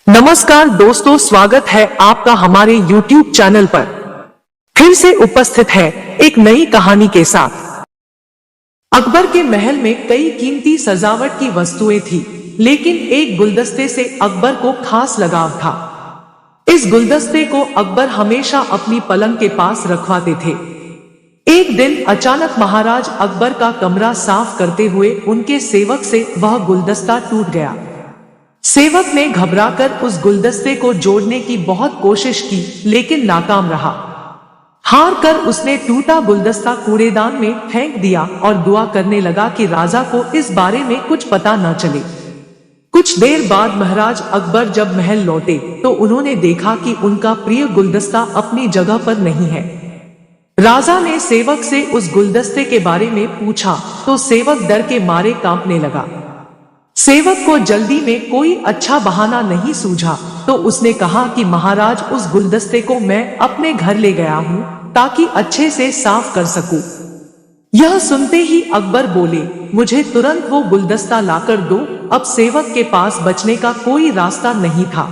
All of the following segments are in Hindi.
नमस्कार दोस्तों, स्वागत है आपका हमारे YouTube चैनल पर। फिर से उपस्थित है एक नई कहानी के साथ। अकबर के महल में कई कीमती सजावट की वस्तुएं थी, लेकिन एक गुलदस्ते से अकबर को खास लगाव था। इस गुलदस्ते को अकबर हमेशा अपनी पलंग के पास रखवाते थे। एक दिन अचानक महाराज अकबर का कमरा साफ करते हुए उनके सेवक से वह गुलदस्ता टूट गया। सेवक ने घबराकर उस गुलदस्ते को जोड़ने की बहुत कोशिश की, लेकिन नाकाम रहा। हार कर उसने टूटा गुलदस्ता कूड़ेदान में फेंक दिया और दुआ करने लगा कि राजा को इस बारे में कुछ पता न चले। कुछ देर बाद महाराज अकबर जब महल लौटे तो उन्होंने देखा कि उनका प्रिय गुलदस्ता अपनी जगह पर नहीं है। राजा ने सेवक से उस गुलदस्ते के बारे में पूछा तो सेवक डर के मारे कांपने लगा। सेवक को जल्दी में कोई अच्छा बहाना नहीं सूझा तो उसने कहा कि महाराज, उस गुलदस्ते को मैं अपने घर ले गया हूं ताकि अच्छे से साफ कर सकूं। यह सुनते ही अकबर बोले, मुझे तुरंत वो गुलदस्ता लाकर दो। अब सेवक के पास बचने का कोई रास्ता नहीं था।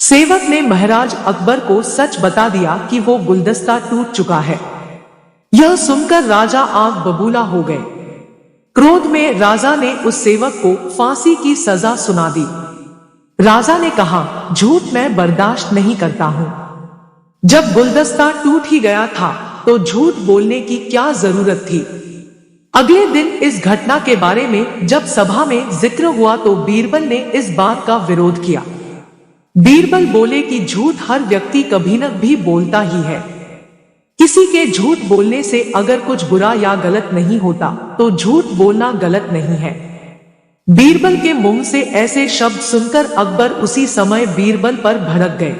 सेवक ने महाराज अकबर को सच बता दिया कि वो गुलदस्ता टूट चुका है। यह सुनकर राजा आग बबूला हो गए। क्रोध में राजा ने उस सेवक को फांसी की सजा सुना दी। राजा ने कहा, झूठ मैं बर्दाश्त नहीं करता हूं। जब गुलदस्ता टूट ही गया था तो झूठ बोलने की क्या जरूरत थी। अगले दिन इस घटना के बारे में जब सभा में जिक्र हुआ तो बीरबल ने इस बात का विरोध किया। बीरबल बोले कि झूठ हर व्यक्ति कभी न भी बोलता ही है। किसी के झूठ बोलने से अगर कुछ बुरा या गलत नहीं होता तो झूठ बोलना गलत नहीं है। बीरबल के मुंह से ऐसे शब्द सुनकर अकबर उसी समय बीरबल पर भड़क गए।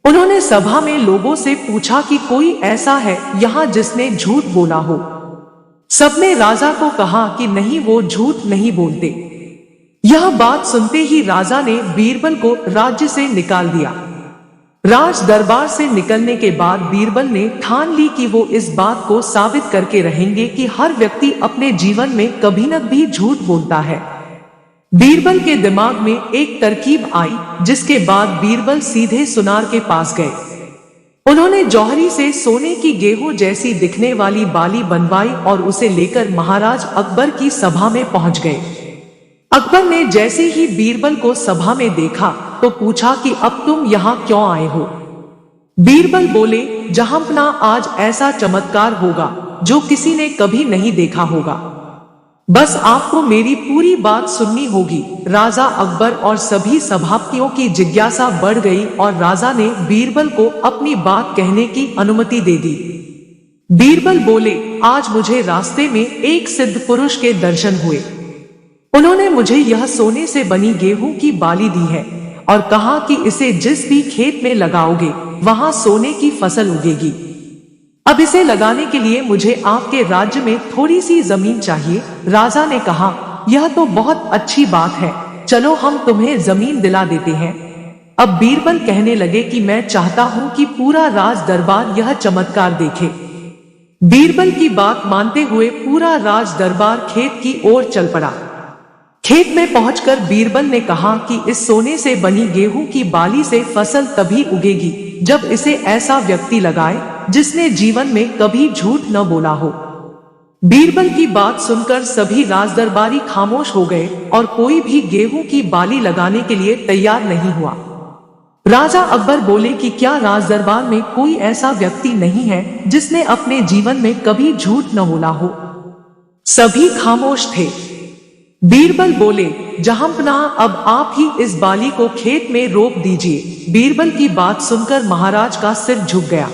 उन्होंने सभा में लोगों से पूछा कि कोई ऐसा है यहाँ जिसने झूठ बोला हो। सबने राजा को कहा कि नहीं, वो झूठ नहीं बोलते। यह बात सुनते ही राजा ने बीरबल को राज्य से निकाल दिया। राज दरबार से निकलने के बाद बीरबल ने ठान ली कि वो इस बात को साबित करके रहेंगे कि हर व्यक्ति अपने जीवन में कभी न भी झूठ बोलता है। बीरबल के दिमाग में एक तरकीब आई, जिसके बाद बीरबल सीधे सुनार के पास गए। उन्होंने जौहरी से सोने की गेहूं जैसी दिखने वाली बाली बनवाई और उसे लेकर महाराज अकबर की सभा में पहुंच गए। अकबर ने जैसे ही बीरबल को सभा में देखा तो पूछा कि अब तुम यहाँ क्यों आए हो। बीरबल बोले, जहांपना, आज ऐसा चमत्कार होगा जो किसी ने कभी नहीं देखा होगा। बस आपको मेरी पूरी बात सुननी होगी। राजा अकबर और सभी सभापतियों की जिज्ञासा बढ़ गई और राजा ने बीरबल को अपनी बात कहने की अनुमति दे दी। बीरबल बोले, आज मुझे रास्ते में एक सिद्ध पुरुष के दर्शन हुए। उन्होंने मुझे यह सोने से बनी गेहूं की बाली दी है और कहा कि इसे जिस भी खेत में लगाओगे वहां सोने की फसल उगेगी। अब इसे लगाने के लिए मुझे आपके राज्य में थोड़ी सी जमीन चाहिए। राजा ने कहा, यह तो बहुत अच्छी बात है, चलो हम तुम्हें जमीन दिला देते हैं। अब बीरबल कहने लगे कि मैं चाहता हूं कि पूरा राज दरबार यह चमत्कार देखे। बीरबल की बात मानते हुए पूरा राज दरबार खेत की ओर चल पड़ा। खेत में पहुंचकर बीरबल ने कहा कि इस सोने से बनी गेहूं की बाली से फसल तभी उगेगी जब इसे ऐसा व्यक्ति लगाए जिसने जीवन में कभी झूठ न बोला हो। बीरबल की बात सुनकर सभी राजदरबारी खामोश हो गए और कोई भी गेहूं की बाली लगाने के लिए तैयार नहीं हुआ। राजा अकबर बोले कि क्या राजदरबार में कोई ऐसा व्यक्ति नहीं है जिसने अपने जीवन में कभी झूठ न बोला हो। सभी खामोश थे। बीरबल बोले, जहांपना, अब आप ही इस बाली को खेत में रोप दीजिए। बीरबल की बात सुनकर महाराज का सिर झुक गया।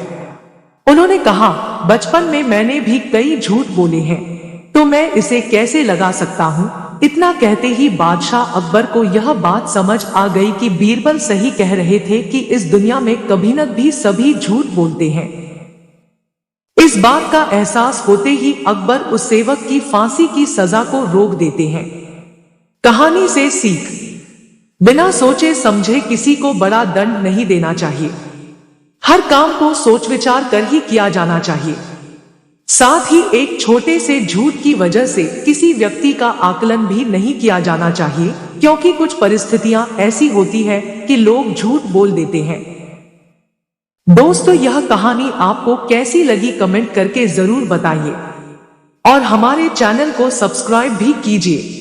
उन्होंने कहा, बचपन में मैंने भी कई झूठ बोले हैं, तो मैं इसे कैसे लगा सकता हूँ। इतना कहते ही बादशाह अकबर को यह बात समझ आ गई कि बीरबल सही कह रहे थे कि इस दुनिया में कभी न भी सभी झूठ बोलते हैं। इस बात का एहसास होते ही अकबर उस सेवक की फांसी की सजा को रोक देते हैं। कहानी से सीख, बिना सोचे समझे किसी को बड़ा दंड नहीं देना चाहिए। हर काम को सोच विचार कर ही किया जाना चाहिए। साथ ही एक छोटे से झूठ की वजह से किसी व्यक्ति का आकलन भी नहीं किया जाना चाहिए, क्योंकि कुछ परिस्थितियां ऐसी होती है कि लोग झूठ बोल देते हैं। दोस्तों, यह कहानी आपको कैसी लगी कमेंट करके जरूर बताइए और हमारे चैनल को सब्सक्राइब भी कीजिए।